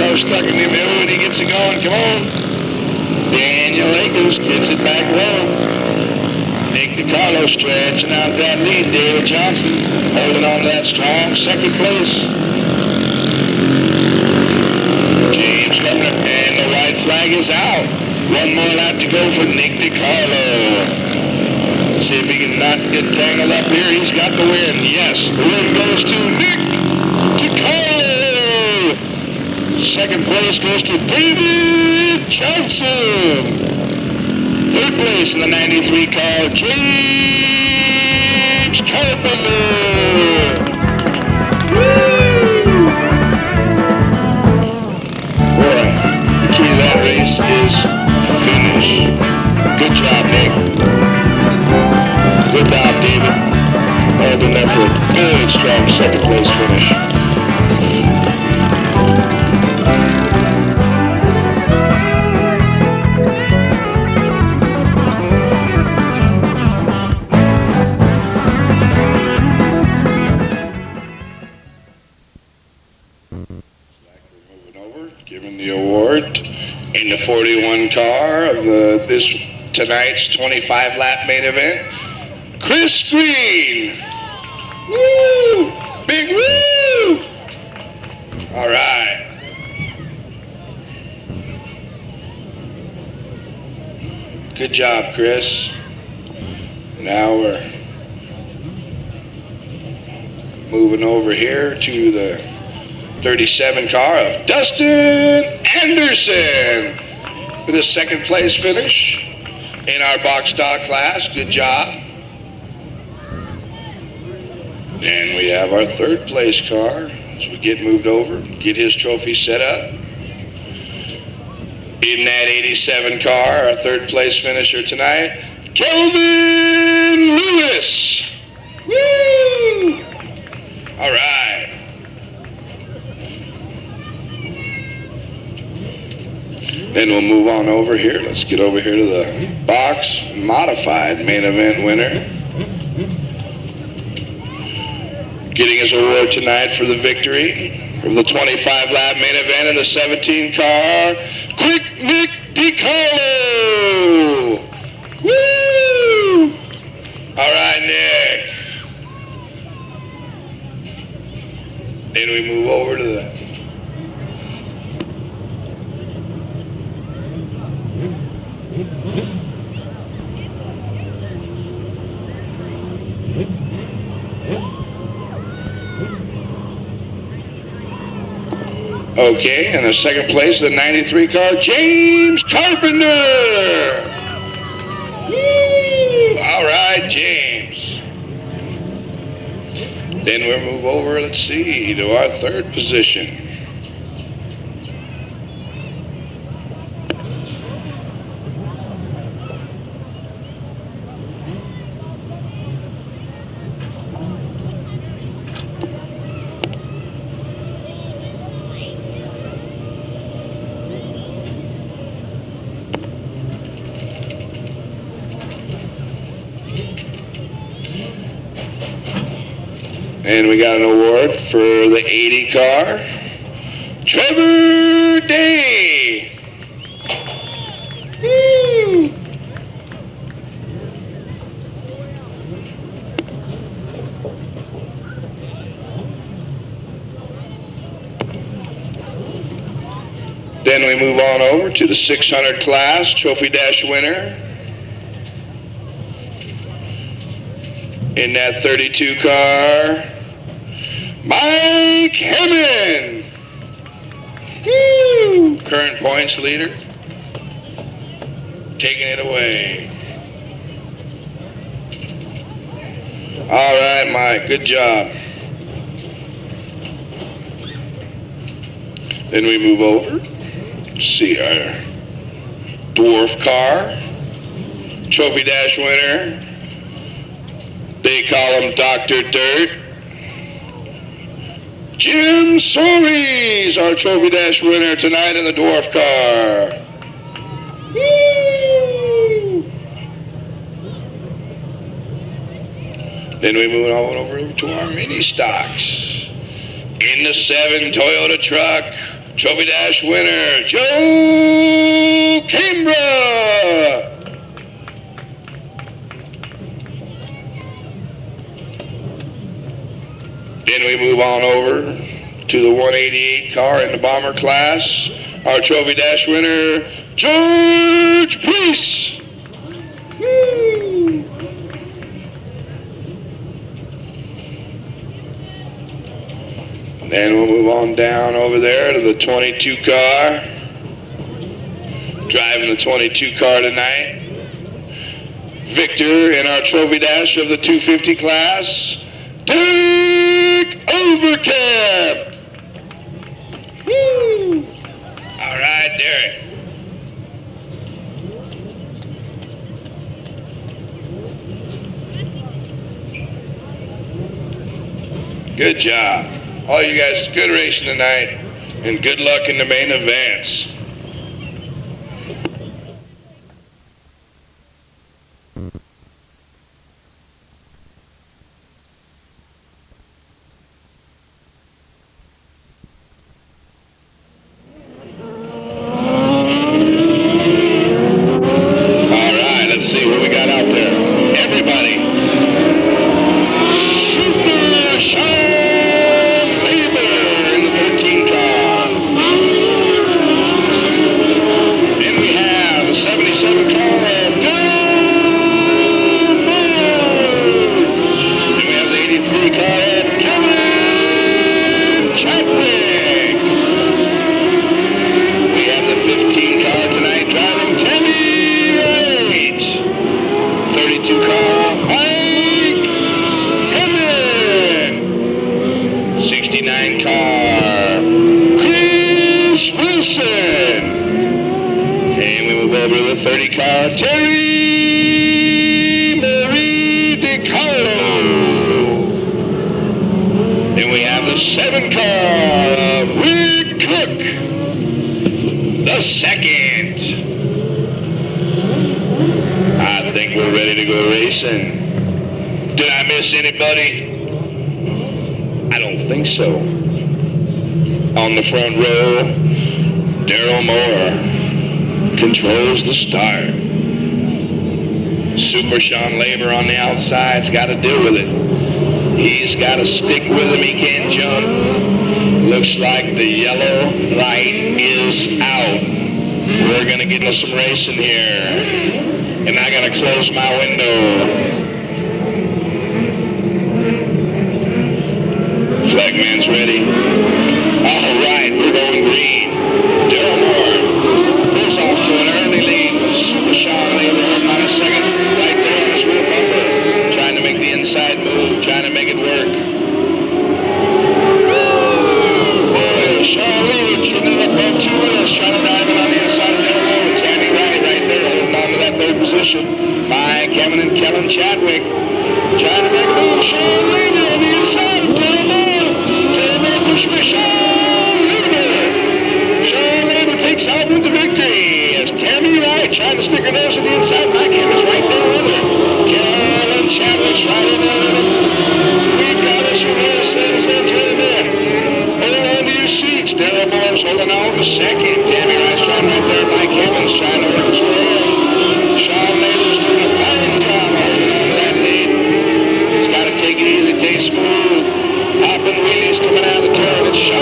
Carlos stuck in the middle and he gets it going. Come on. Daniel Akers gets it back low. Nick DiCarlo stretching out that lead. David Johnson holding on to that strong second place. James Gardner, and the white flag is out. One more lap to go for Nick DiCarlo. Let's see if he can not get tangled up here. He's got the win. Yes, the win goes to Nick DiCarlo. Second place goes to David Johnson. Third place in the 93 car, James Carpenter. Woo! Boy, the key to that race is finish. Good job, Nick. Good job, David. Holding there for a good, strong second place finish. Given the award in the 41 car of this tonight's 25 lap main event, Chris Green. Woo! Big woo! All right. Good job, Chris. Now we're moving over here to the 37 car of Dustin Anderson with a second place finish in our box stock class. Good job. And we have our third place car as we get moved over, get his trophy set up. In that 87 car, our third place finisher tonight, Kelvin Lewis. Woo! All right. Then we'll move on over here. Let's get over here to the box modified main event winner. Getting his award tonight for the victory of the 25 lap main event in the 17 car, Quick Nick DiCarlo. Woo! All right, Nick. Then we move over to the okay, and the second place, the 93 car, James Carpenter. Woo! All right, James. Then we'll move over, let's see, to our third position. And we got an award for the 80 car, Trevor Day. Woo! Then we move on over to the 600 class, Trophy Dash winner. In that 32 car, Mike Hammond. Woo! Current points leader. Taking it away. All right, Mike, good job. Then we move over. See our dwarf car, Trophy Dash winner. They call him Dr. Dirt. Jim Soaries, our Trophy Dash winner tonight in the dwarf car. Woo! Then we move on over to our mini stocks. In the 7 Toyota truck, Trophy Dash winner, Joe Cambra. Then we move on over to the 188 car in the bomber class. Our Trophy Dash winner, George Priest. Woo. Then we'll move on down over there to the 22 car. Driving the 22 car tonight. Victor in our Trophy Dash of the 250 class, Dick Overcamp. Woo! All right, Derek. Good job. All you guys, good racing tonight, and good luck in the main events. Did I miss anybody? I don't think so. On the front row, Daryl Moore controls the start. Super Sean Labor on the outside's got to deal with it. He's got to stick with him. He can't jump. Looks like the yellow light is out. We're going to get into some racing here. And I got to close my window. Flagman's ready. All right, we're going green. Daryl Moore goes off to an early lead. Super Sean Labor on a second. Right there on his rear bumper. Trying to make the inside move. Trying to make it work. Boy, Sean Labor getting it up on two wheels. Trying to drive it on the inside of Daryl Moore. Tammy Wright right there holding on to that third position. By Kevin and Kellen Chadwick. Trying to make a move. Sean Labor on the inside of Daryl Moore. Sean Labor takes out with the victory as Tammy Wright trying to stick her nose on the inside. Mike Hammonds right there with her. Kellen Chadwick's right in there with him. We've got us from here, ladies and gentlemen. Hold on to your seats. Daryl Moore's holding on to second. Tammy Wright's trying right there. Mike Hammonds trying to work his way. Sean Labor's doing a fine job holding on to that lead. He's got to take it easy, take it smooth. Popping wheelies coming out of the turn. It's Sean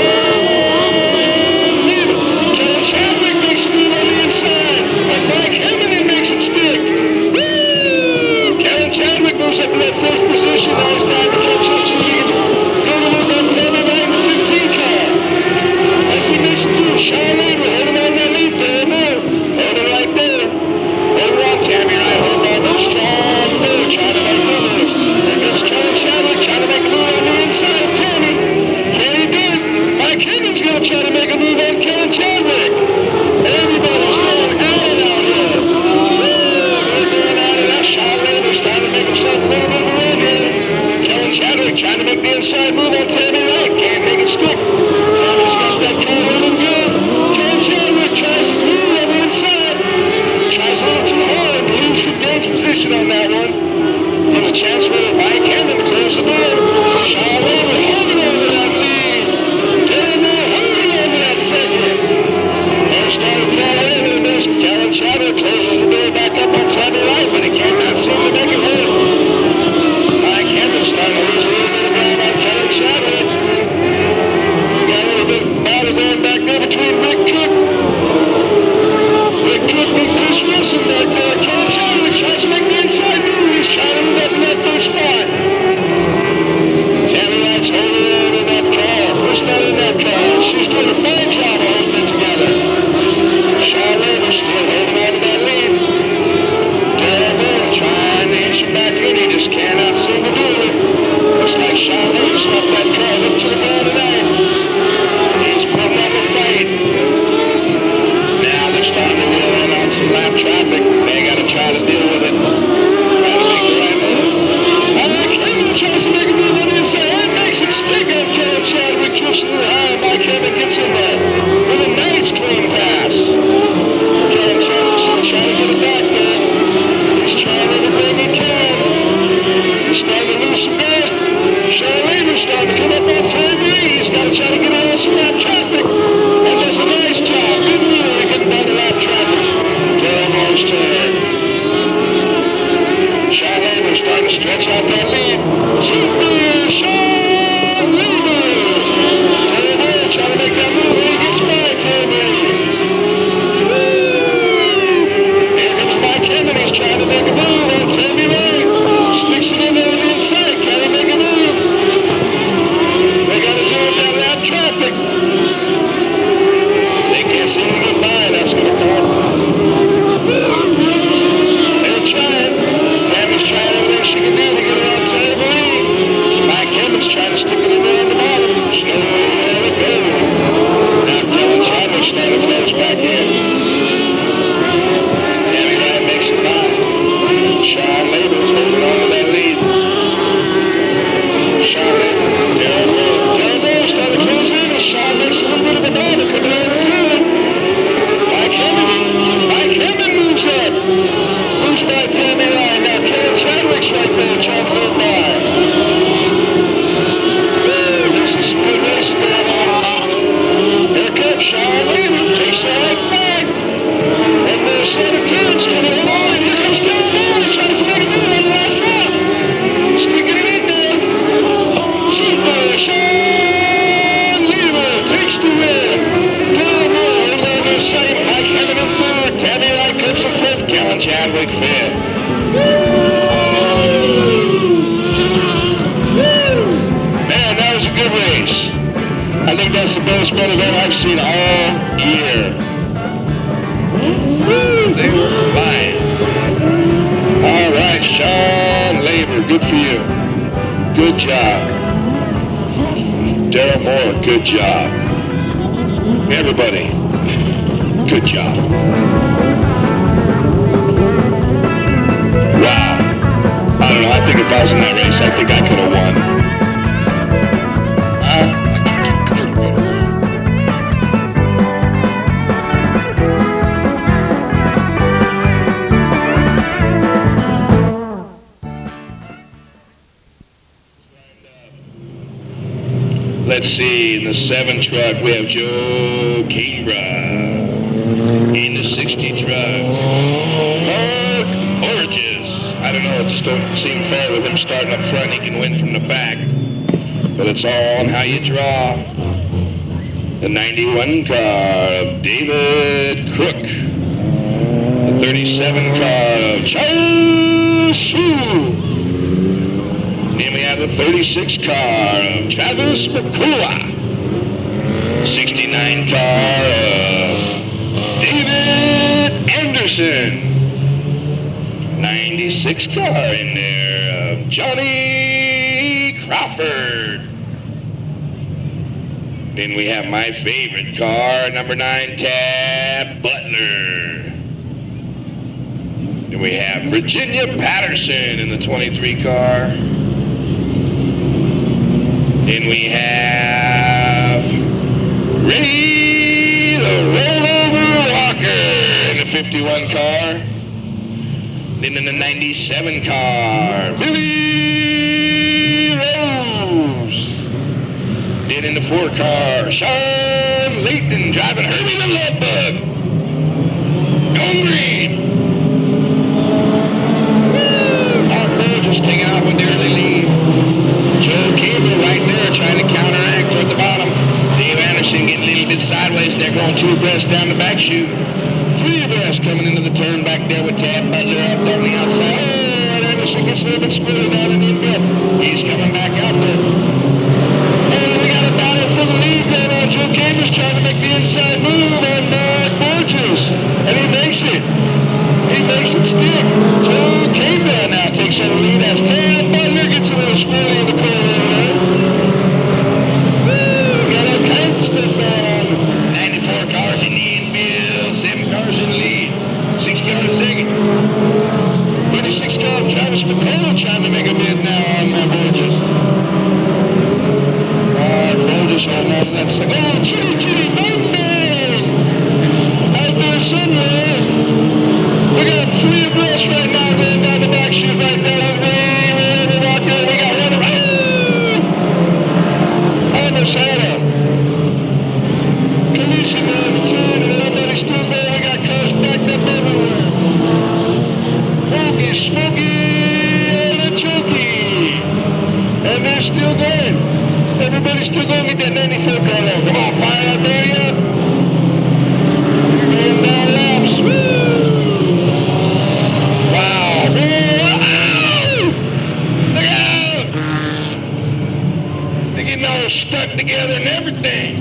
Labor. Kellen Chadwick makes a move on the inside. And Mike Hammond makes it stick. Woo! Kellen Chadwick moves up to that fourth position. Now he's time to catch up so he can go to look on Tammy Wright in the 15 car. As he makes it through, Sean Labor holding on that lead there. Holding right there. Over on Tammy Wright. Holding on that strong third. Trying to make moves. There comes Kellen Chadwick trying to make a move on the inside. Chadwick fifth. Man, that was a good race. I think that's the best sped event I've seen all year. Woo, they were flying. All right, Sean Labor, good for you. Good job. Daryl Moore, good job. Everybody, good job. Wow. I don't know, I think if I was in that race, I think I could have won. Let's see, in the 7 truck, we have Joe Kimbra. In the 60 truck, Mark Borges. I don't know, it just don't seem fair with him starting up front. He can win from the back, but it's all on how you draw. The 91 car of David Crook. The 37 car of Charles Sue. Then we have the 36 car of Travis McCullough. 69 car of David Anderson. 96 car in there of Johnny Crawford. Then we have my favorite car, number 9, Tab Butler. Then we have Virginia Patterson in the 23 car. Then we have Rennie the Rollover Walker in the 51 car. Then in the 97 car, Billy Rose. Then in the 4 car, Sean Layton driving Herbie the Love Bug. Going green. Mark Burgess taking out with the early lead. Joe Cable right there trying to counteract toward the bottom. Dave Anderson getting a little bit sideways. They're going 2 abreast down the back chute. 3 abreast coming into the turn back there with Tab Butler up on the outside. Oh, and Anderson gets a little bit squirted out and in good. He's coming back out there. And we got a battle for the lead going on. Joe Cable's trying to make the inside move on Mark Borges. And he makes it. He makes it stick. Joe Cable now takes over the lead as Tab Butler gets a little squirrely in the corner over there. Woo, got all kinds of stuff going on. 94 cars in the infield, 7 cars in the lead, 6 cars in second. 36 car of Travis McCullough trying to make a bid now on Borges. Borges holding on to that second. Oh, chitty, chitty, bang, bang! Out there somewhere. We got 3 abreast right now, going down the back chute right there. We got one around. Almost had a collision on the turn, and everybody's still there. We got cars backed up everywhere. Hokey, smoky, and a chokey. And they're still going. Everybody's still going to get that 94 car on. Come on, fire that baby up. Going down laps. Woo! Wow. Look out! They're getting all stuck together and everything.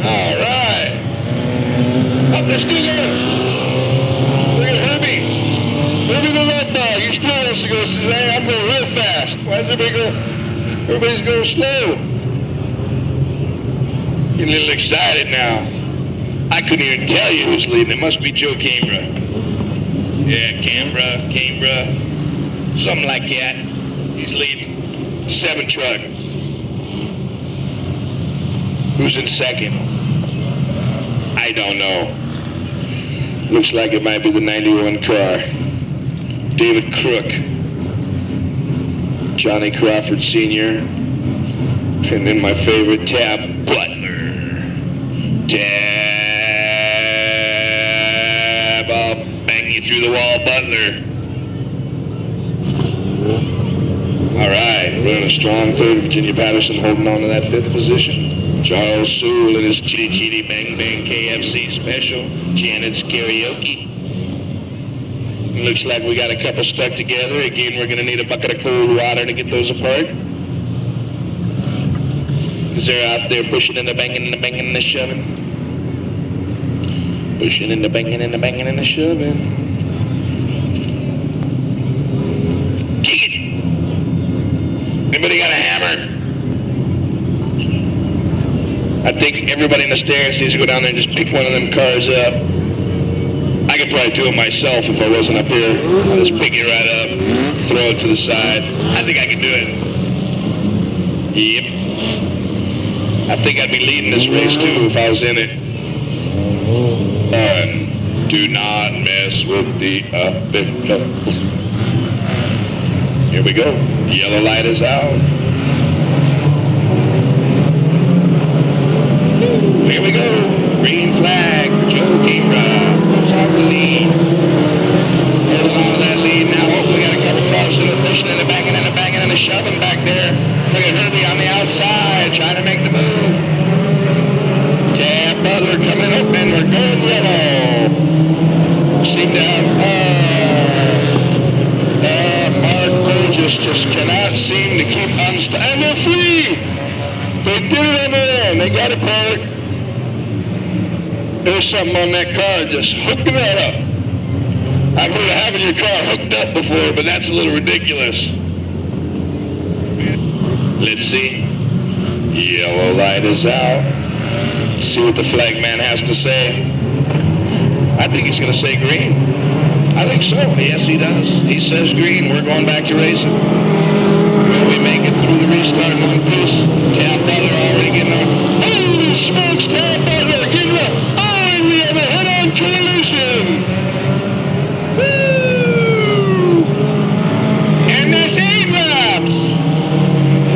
All right. Up, let's do this. Look at Herbie. Herbie the Love Dog. He still wants to go. Says, hey, I'm going real fast. Why does everybody go? Everybody's going slow. Getting a little excited now. I couldn't even tell you who's leading. It must be Joe Cambra. Yeah, Cambra. Something like that. He's leading. 7 truck. Who's in second? I don't know. Looks like it might be the 91 car. David Crook. Johnny Crawford Sr. And then my favorite, Tab Butler. Tab, I'll bang you through the wall, Butler. All right, running a strong third. Virginia Patterson holding on to that 5th position. Charles Sewell and his Chitty Chitty Bang Bang KFC special. Janet's Karaoke. Looks like we got a couple stuck together. Again, we're going to need a bucket of cold water to get those apart. Because they're out there pushing and the banging and the banging and the shoving. Pushing and the banging and the banging and the shoving. Kick it! Anybody got a hammer? I think everybody in the stands needs to go down there and just pick one of them cars up. I could probably do it myself if I wasn't up here. I'll just pick it right up, throw it to the side. I think I can do it. Yep. I think I'd be leading this race too if I was in it. Do not mess with the obstacles. Here we go. Yellow light is out. Here we go. Green flag for Joe Kimbrough. Who's off the lead? Holding on to that lead now. Oh, we got a couple cars that are pushing and the banging and the banging and the shoving back there. Look at Herbie on the outside trying to make the move. Tab Butler coming up and we're going yellow. Seem to have Mark Burgess just cannot seem to keep and they're free. They did it on their own. They got it parked. There's something on that car just hooking that up. I've heard of having your car hooked up before, but that's a little ridiculous. Let's see. Yellow light is out. Let's see what the flag man has to say. I think he's going to say green. I think so. Yes, he does. He says green. We're going back to racing. Will we make it through the restart in one piece? Tab Butler already getting on. Holy smokes, Tab Butler getting up. We have a head-on collision. Woo! And that's 8 laps.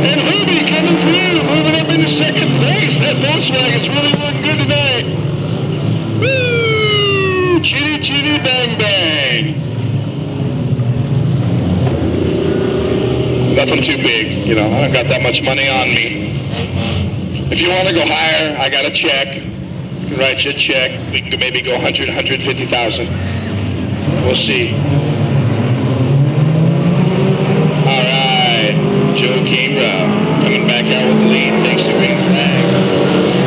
And Herbie coming through, moving up into second place. That Volkswagen's really looking good tonight. Woo! Chitty, chitty, bang, bang. Nothing too big, you know. I don't got that much money on me. If you want to go higher, I got a check. Write you a check. We can maybe go 100, 150,000. We'll see. All right. Joe Kimbrough coming back out with the lead. Takes the green flag.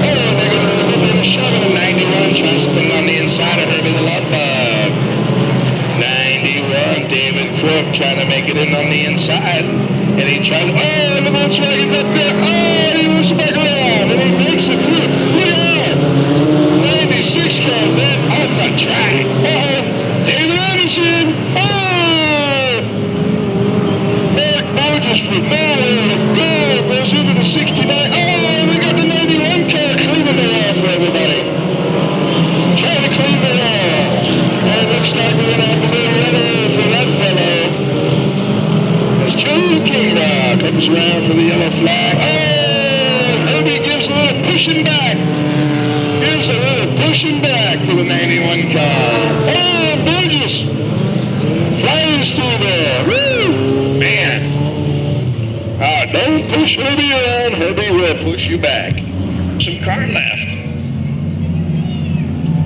Oh, they're going to do a little bit of shoving at 91. Tries to put it on the inside of Herbie the Love Bug. 91. David Crook trying to make it in on the inside. And he tries. Oh, the Volkswagen's up there. Oh, he moves back around. And he makes it through. Look at that. 96 car then on the track. David Anderson. Mark Burgess from nowhere to go. Goes into the 69. We got the 91 car cleaning it off for everybody. Trying to clean it off. And looks like we're going to have a little yellow for that fellow. As Joe Kimbrough comes around for the yellow flag. Herbie gives a little pushing back. Gives a little pushing back to the 91 car. Burgess flies through there. Woo! Man. Don't push Herbie around. Herbie will push you back. Some car left.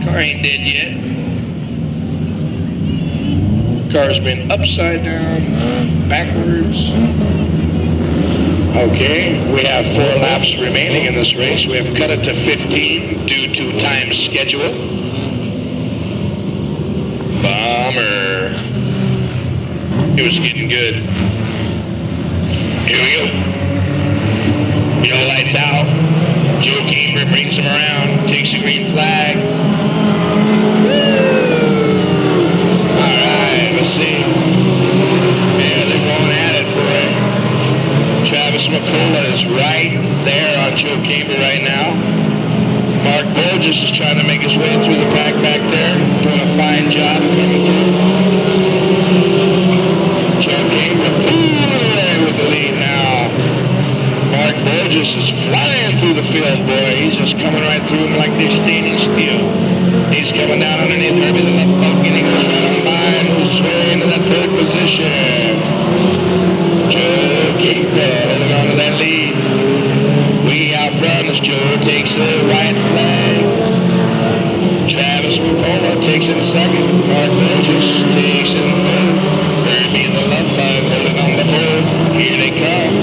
Car ain't dead yet. Car's been upside down, backwards. Okay, we have 4 laps remaining in this race. We have cut it to 15 due to time schedule. Bummer. It was getting good. Here we go. Yellow lights out. Joe Kimbrough brings him around, takes the green flag. All right, let's see. Yeah, they're going at it, boy. Travis McCullough is right there on Joe Kimbrough right now. Mark Burgess is trying to make his way through the pack back there, doing a fine job coming through. Joe Kimbrough pulling away with the lead now. Mark Burgess is flying through the field, boy. He's just coming right through him like they're standing still. He's coming down underneath Herbie the Love Bug, and he goes right on by and moves his way into that 3rd position. Joe Kimbrough holding on to that lead. Way out front as Joe takes the white flag. Travis McCullough takes in second. Mark Burgess takes in third. Kirby and the love bug holding on the fourth. Here they come.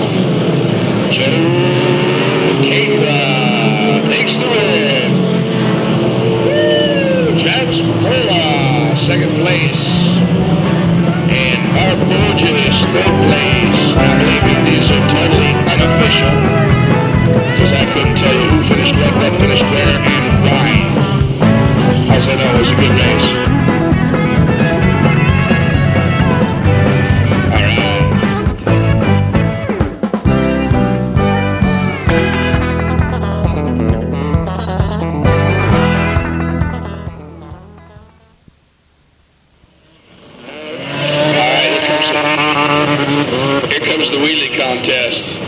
Joe Cambra takes the win. Woo! Travis McCullough, second place. And Mark Burgess, third place. Now, believe me, these are totally unofficial, because I couldn't tell you who finished what finished where, and why. As I know, it was a good race. Here comes the wheelie contest.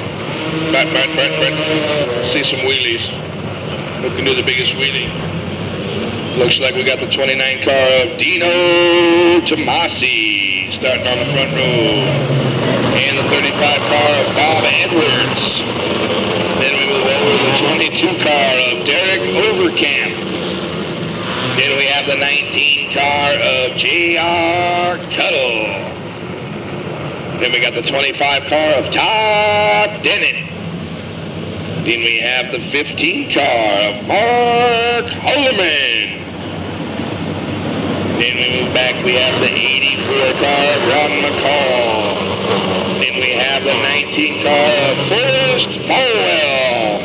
See some wheelies. Who can do the biggest wheelie? Looks like we got the 29 car of Dino Tomasi starting on the front row. And the 35 car of Bob Edwards. Then we move over to the 22 car of Derek Overcamp. Then we have the 19 car of J.R. Cuddle. Then we got the 25 car of Todd Dennett. Then we have the 15 car of Mark Holloman. Then we move back, we have the 84 car of Ron McCall. Then we have the 19 car of Forrest Farwell.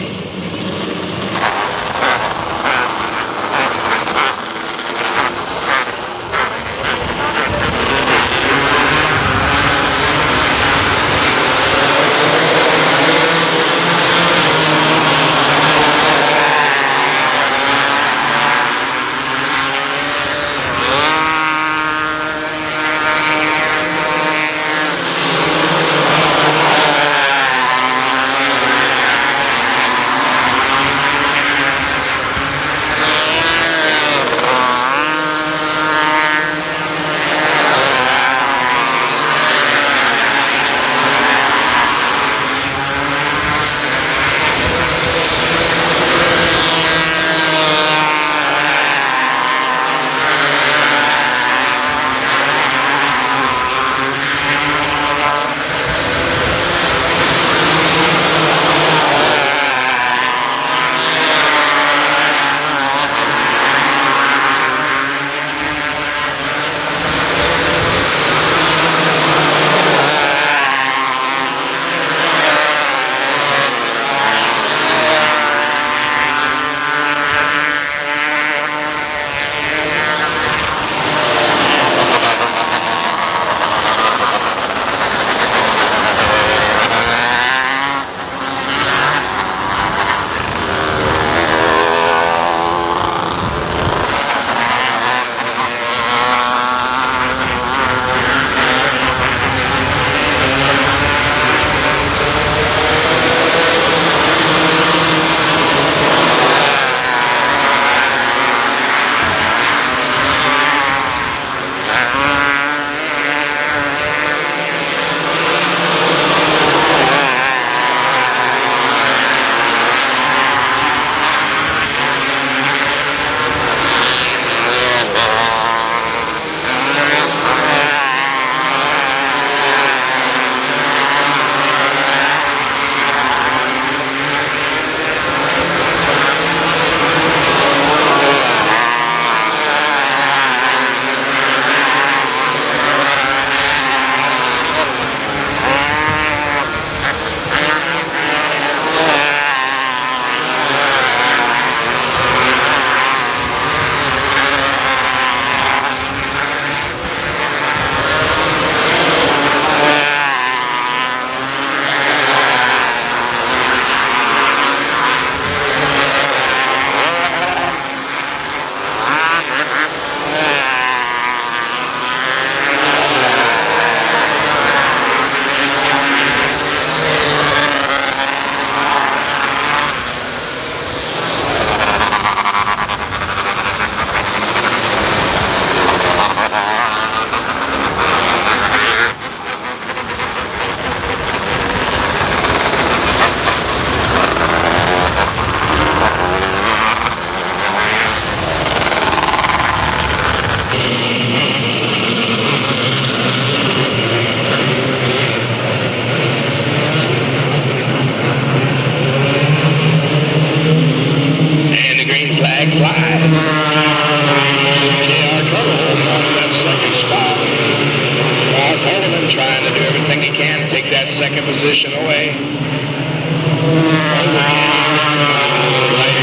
second position away. Right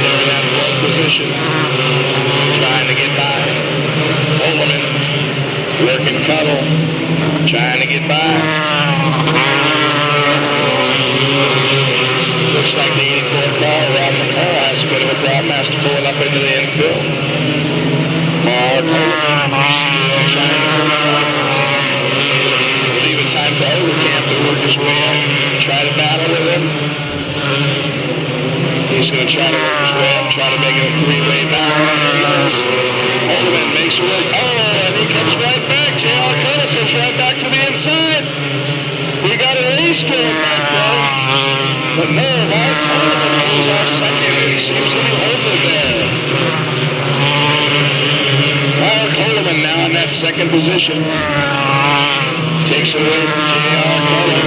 there in that fourth position. Trying to get by. Holman working Cuddle. Trying to get by. Looks like the 84 car around the car has a bit of a problem. Has to pull it up into the infield. Mark Holman still trying to pull it up. Leaving time for Overcamp to work his way up. Try to battle with him. He's going to try to work his way up, try to make it a three-way battle. There he goes. Holman makes it work. Oh, and he comes right back. J.R. Cuddle comes right back to the inside. We got a race going back there. But no, Mark Holman is our second, and he seems to be holding there. Mark Holman now in that second position. Takes it away from J.R. Cuddle.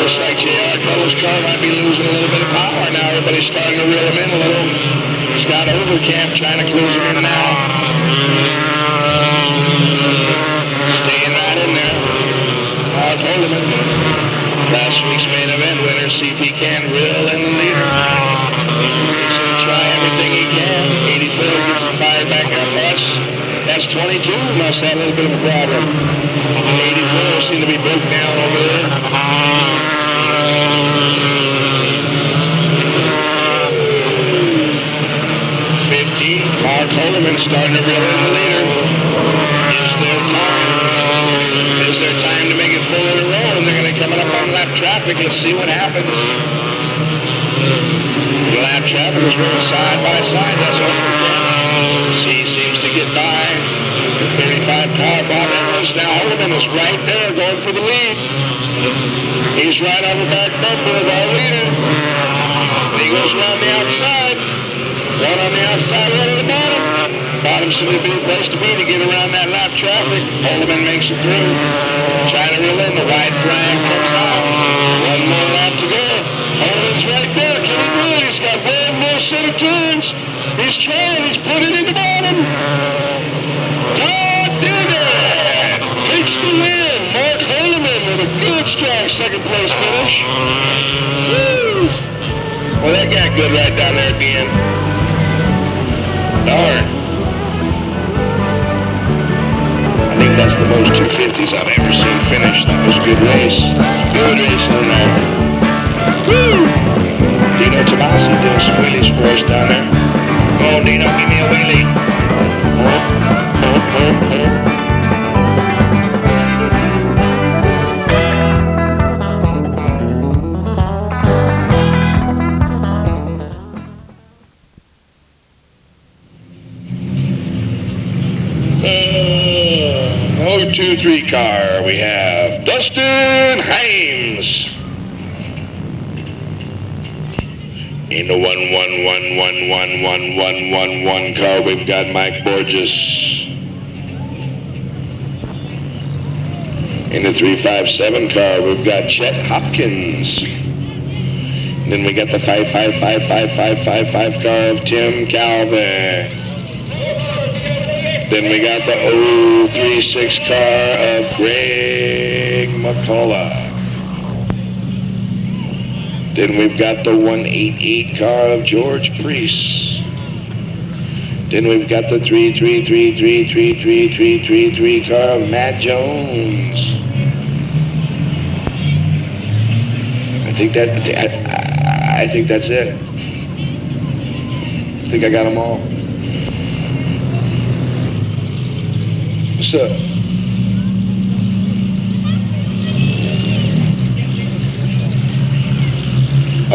Looks like J.R. Cuddle's car might be losing a little bit of power now. Everybody's starting to reel him in a little. Scott Overcamp trying to close him in now. Staying right in there. Mark Holman, last week's main event winner. See if he can reel in the leader. He's going to try everything he can. 84 gets him fired back up. That's 22. Must have a little bit of a problem. 84 seem to be broke down over there. 15, Mark Holman starting to reel in the leader. Is there time? Is there time to make it full in a row? And they're going to come up on lap traffic. Let's see what happens. The lap traffic is running side by side. That's over. He seems to get by. The 35 car, Bob Evans. Now Holman is right there going for the lead. He's right on the back bumper of our leader. And he goes around the outside. One on the outside, one on the bottom. Bottom seems to be the place to be to get around that lap traffic. Holman makes it through. Trying to reel in. The white flag comes out. One more lap to go. Holman's right there. Can he do it? He's got one more set of turns. He's trying. He's put it in the bottom. Todd did it. Takes the win. Mark Holman with a good, strong second place finish. Woo. Well, that got good right down there at the end. Darn. I think that's the most 250s I've ever seen finished. That was a good race. Good race in there. Woo! Dino Tomasi doing some wheelies for us down there. Come on, Dino, give me a wheelie. Oh, 2-3 car, we have Dustin Himes. In the 1-1-1-1-1-1-1-1 car, we've got Mike Borges. In the 357 car, we've got Chet Hopkins. And then we got the 5-5-5-5-5-5-5 car of Tim Calvin. Then we got the 036 car of Greg McCullough. Then we've got the 188 car of George Priest. Then we've got the 333333333 car of Matt Jones. I think that's it. I think I got them all. What's up?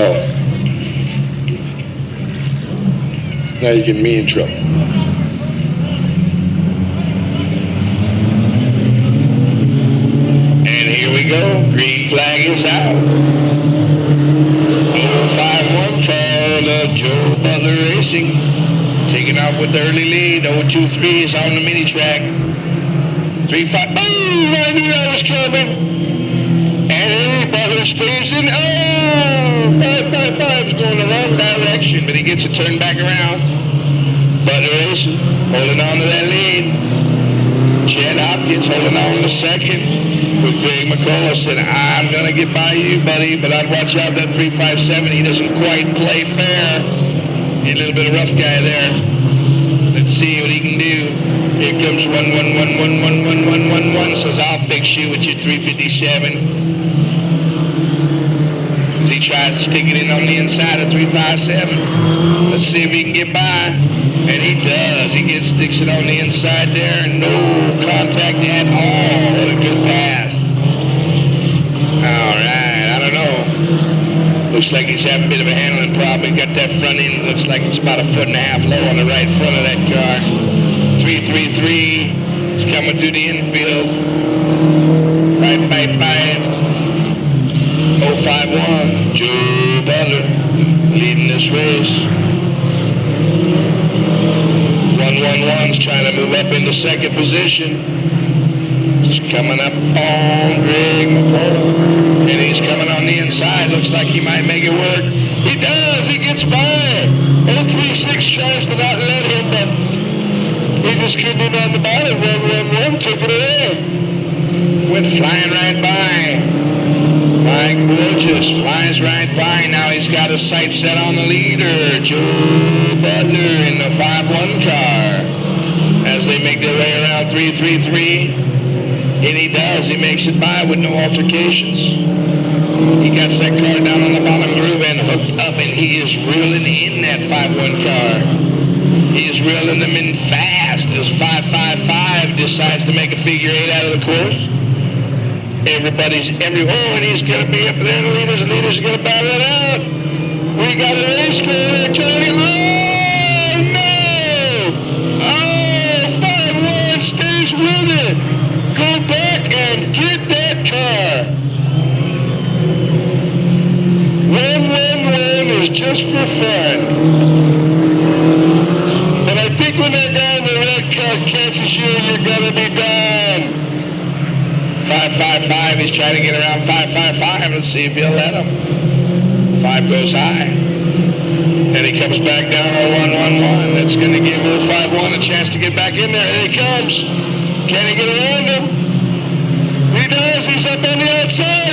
Oh. Now you're getting me in trouble. And here we go. Green flag is out. 051 car of Joe Butler Racing. Taking off with the early lead. 023 is on the mini track. 35. Oh, I knew that was coming. And Butler stays in. Oh, 555 is going the wrong direction, but he gets it turned back around. Butler Racing holding on to that lead. Chad Hopkins holding on to second. With Greg McCullough said, I'm going to get by you, buddy, but I'd watch out that 357. He doesn't quite play fair. A little bit of rough guy there. Let's see what he can do. Here comes 111111111. Says, I'll fix you with your 357. As he tries to stick it in on the inside of 357. Let's see if he can get by. And he does. He sticks it on the inside there. No contact at all. What a good pass. All right. I don't know. Looks like he's having a bit of a handling problem. He got that front end. Looks like it's about 1.5 feet low on the right front of that car. 333. He's coming through the infield. Right by 051. Joe Butler leading this race. 111's trying to move up into second position. He's coming up on Greg McCullough. And he's coming on the inside. Looks like he might make it work. He does. He gets by. 036 tries to not let him, but he just couldn't in on the bottom. 111 took it away. Went flying right by. Mike Burgess flies right by. Now he's got his sights set on the leader, Joe Butler, in the 5-1 car. As they make their way around 333. And he does. He makes it by with no altercations. He got that car down on the bottom groove and hooked up, and he is reeling in that 5-1 car. He is reeling them in fast as 555 decides to make a figure 8 out of the course. And he's going to be up there. The leaders are going to battle it out. We got a race car there, Johnny. Oh, no! Oh, 5-1 stays with it. Go back and get that car. 111 is just for fun. But I think when that guy in the red car catches you, you're going to be done. 555, he's trying to get around 555. Let's see if he'll let him. 5 goes high. And he comes back down on 111. That's going to give 051 a chance to get back in there. Here he comes. Can he get around him? He does. He's up on the outside.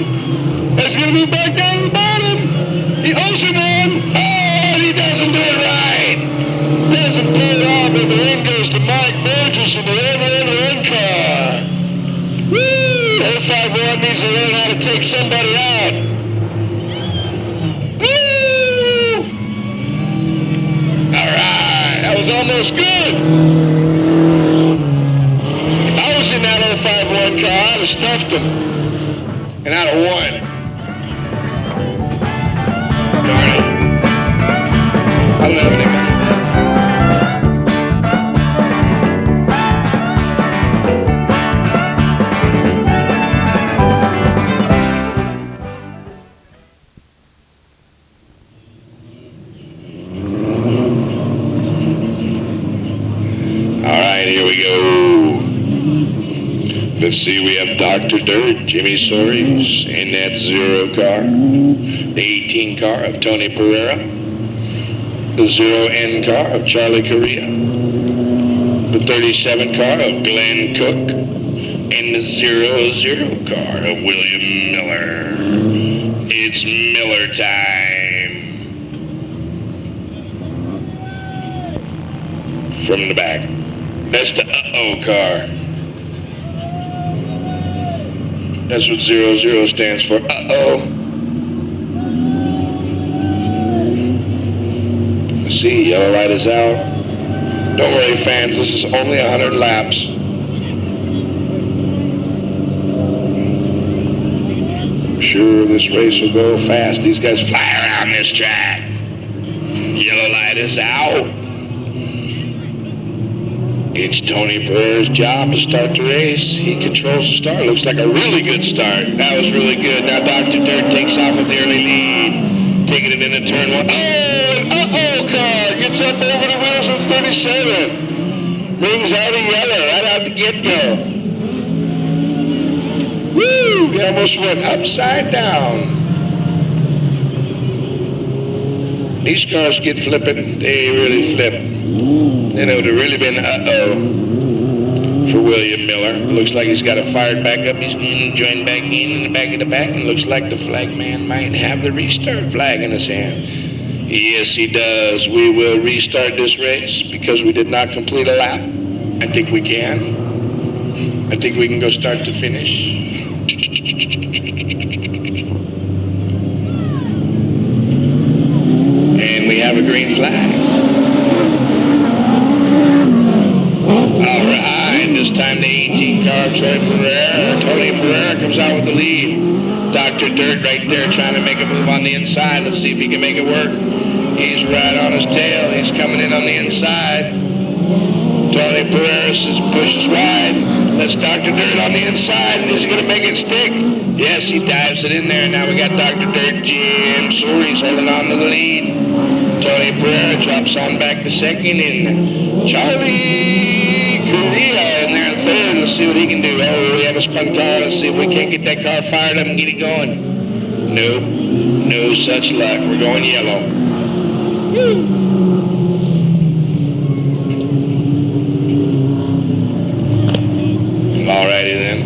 111. That's going to be back down to the bottom. He owes him one. Oh, he doesn't do it right. Doesn't pull it off, and the win goes to Mike Burgess in the 111 car. Woo! 051 needs to learn how to take somebody out. Woo! All right, that was almost good. If I was in that 051 car, I'd have stuffed him. And I'd have won. Darn it. I don't have any money. Let's see, we have Dr. Dirt, Jimmy Soares in that 0 car, the 18 car of Tony Pereira, the 0N car of Charlie Correa, the 37 car of Glenn Cook, and the 00 car of William Miller. It's Miller time. From the back, that's the uh-oh car. That's what 00 stands for. Uh-oh. See, yellow light is out. Don't worry, fans. This is only 100 laps. I'm sure this race will go fast. These guys fly around this track. Yellow light is out. It's Tony Pereira's job to start the race. He controls the start. Looks like a really good start. That was really good. Now Dr. Dirt takes off with the early lead. Taking it into turn 1. Oh, an uh-oh car. Gets up over the wheels of 37. Brings out a yellow right out the get-go. Woo! He almost went upside down. These cars get flipping. They really flip. Then it would have really been uh-oh. for William Miller. Looks like he's got it fired back up. He's going to join back in the back of the back, and looks like the flag man might have the restart flag in his hand. Yes, he does. We will restart this race because we did not complete a lap. I think we can. I think we can go start to finish. And we have a green flag. All right, this time the 18 car, Tony Pereira comes out with the lead. Dr. Dirt right there trying to make a move on the inside. Let's see if he can make it work. He's right on his tail. He's coming in on the inside. Tony Pereira pushes wide. That's Dr. Dirt on the inside. And is he going to make it stick? Yes, he dives it in there. Now we got Dr. Dirt. Jim Soary's holding on to the lead. Tony Pereira drops on back to second. And Charlie Correa in there in third. Let's see what he can do. Oh, we have a spun car. Let's see if we can't get that car fired up and get it going. Nope. No such luck. We're going yellow. Woo. Alrighty then.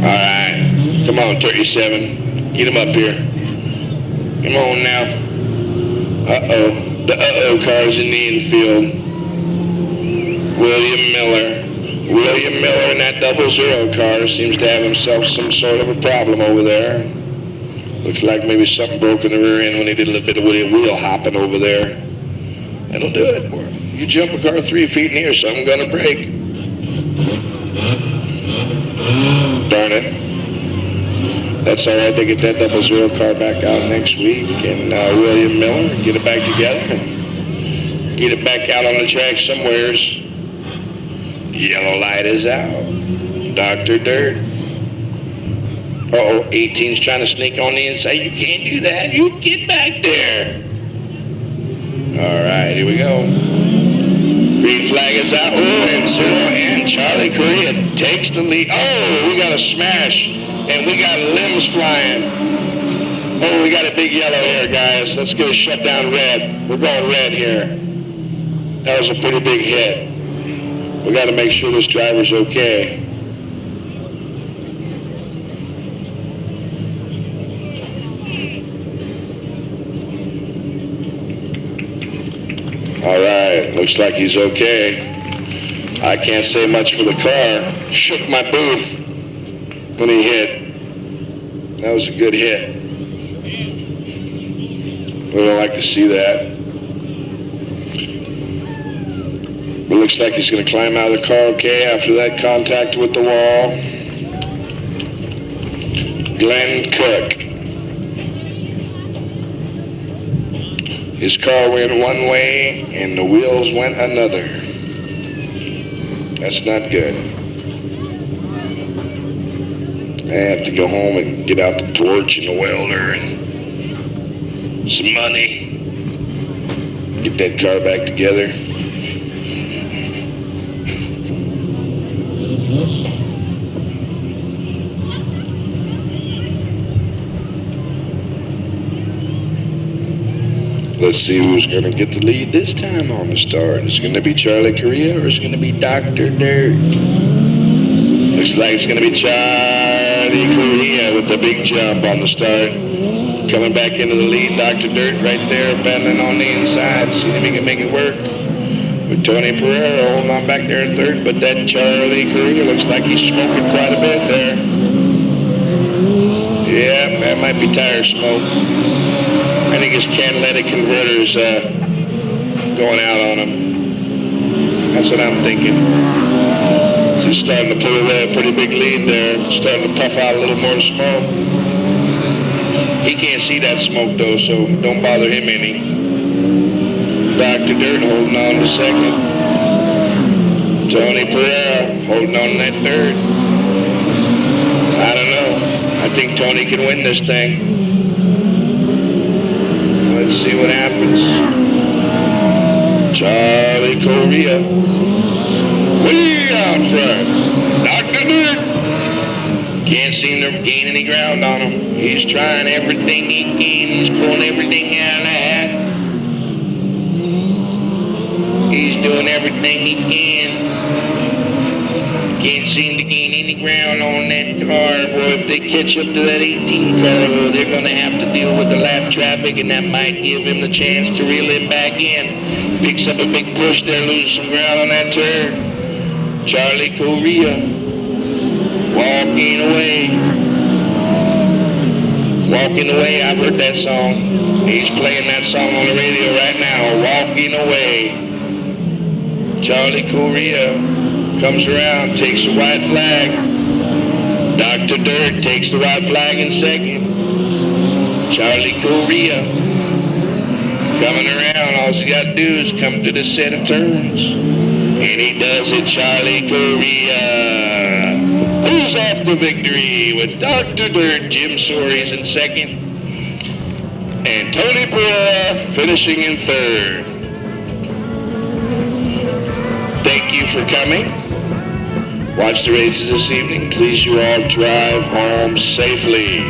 Alright. Come on, 37. Get him up here. Come on now. Uh-oh. The uh-oh car's in the infield. William Miller in that 00 car seems to have himself some sort of a problem over there. Looks like maybe something broke in the rear end when he did a little bit of wheel hopping over there. That'll do it. You jump a car 3 feet in here, something's gonna break. Darn it. That's all right. They get that 00 car back out next week, and William Miller get it back together and get it back out on the track somewheres. Yellow light is out. Dr. Dirt. Uh-oh, 18's trying to sneak on the inside. You can't do that. You get back there. All right, here we go. Green flag is out. Oh, and Charlie Correa takes the lead. Oh, we got a smash, and we got limbs flying. Oh, we got a big yellow here, guys. Let's get it shut down red. We're going red here. That was a pretty big hit. We got to make sure this driver's okay. All right, looks like he's okay. I can't say much for the car. Shook my booth when he hit. That was a good hit. We don't like to see that. But it looks like he's going to climb out of the car okay after that contact with the wall. Glenn Cook. His car went one way and the wheels went another. That's not good. I have to go home and get out the torch and the welder and some money. Get that car back together. Let's see who's going to get the lead this time on the start. Is it going to be Charlie Correa or is it going to be Dr. Dirt? Looks like it's going to be Charlie Correa with the big jump on the start. Coming back into the lead, Dr. Dirt right there, battling on the inside. See if he can make it work. With Tony Pereira holding on back there in third, but that Charlie Correa looks like he's smoking quite a bit there. Yeah, that might be tire smoke. I think his catalytic converter's going out on him. That's what I'm thinking. So he's starting to pull away a pretty big lead there. Starting to puff out a little more smoke. He can't see that smoke though, so don't bother him any. Dr. Dirt holding on to second. Tony Pereira holding on to that third. I don't know. I think Tony can win this thing. Let's see what happens. Charlie Correa. Way out front. Dr. Dirt. Can't seem to gain any ground on him. He's trying everything he can. He's pulling everything out of the hat. He's doing everything he can. Can't seem to gain any ground on that car. Boy, if they catch up to that 18 car, well, they're going to have to deal with the lap traffic, and that might give him the chance to reel him back in. Picks up a big push there, loses some ground on that turn. Charlie Correa walking away. Walking away, I've heard that song. He's playing that song on the radio right now. Walking away. Charlie Correa comes around, takes the white flag. Dr. Dirt takes the white flag in second. Charlie Correa coming around. All you got to do is come to the set of turns. And he does it, Charlie Correa. Pulls off the victory with Dr. Dirt. Jim Soary's in second. And Tony Pereira finishing in third. Thank you for coming. Watch the races this evening. Please you all drive home safely.